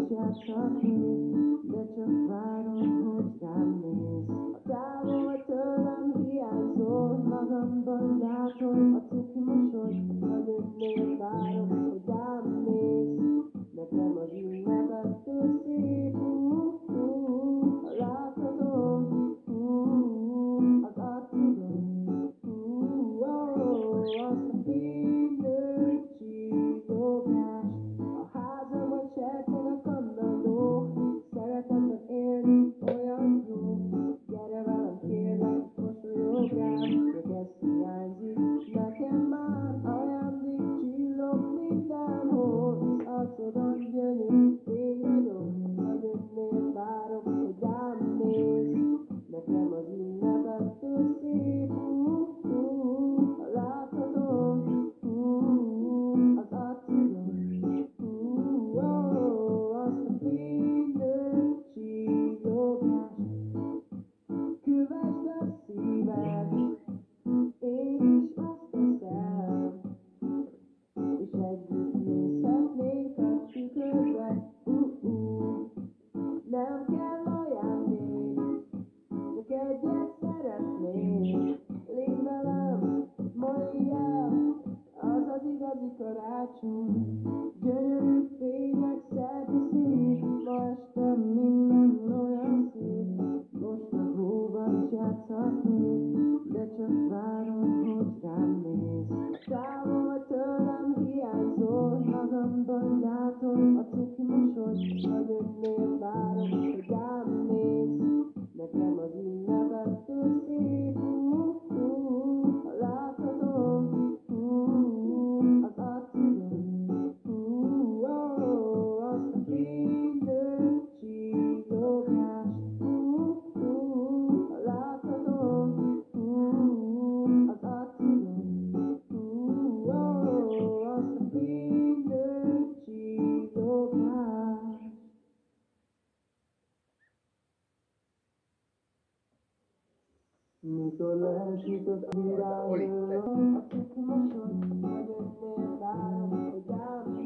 játszhatnék, de csak várom, hogy rám néz. A távol tőlem hiányzol, magamban látom a cuki mosoly, a nőnél várom, hogy rám néz. Nekem az ünnepettől szép, láthatom, az arcodon, azt a fénylő csillogást. A házam, hogy serceg a kannadó, szeretetben élni olyan jó. Gyere velem, kérlek, mosolyogj rám, csak ez hiányzik nekem már. Ajándék csillog mindenhol, az arcodon gyönyörű fényragyog. A nőnél várok, hogy rám néz. Nekem az ünnepettől szép, láthatom, az arcodon, azt a fénylő csillogást. Kövesd a szíved, én is azt teszem, és együtt nézhetnénk a tükörbe. Nem kell ajándék, csak egyet szeretnék. Légy velem, ma éjjel, az az igazi karácsony. Gyönyörű fények szerte szét, ma este minden olyan szép. Most a hóban is játszhatnék, de csak várom, hogy rám néz. A távol tőlem hiányzol, magamban látom a cuki mosoly, a nőnél várom, hogy rám néz. Nekem az ünnepettől szép, láthatom, az arcodon, azt a fénylő csillogást. Láthatom, az arcodon, azt a fénylő csillogást. Mikor leesik az irányról, a cuki mosoly, a nőnél várom, hogy rám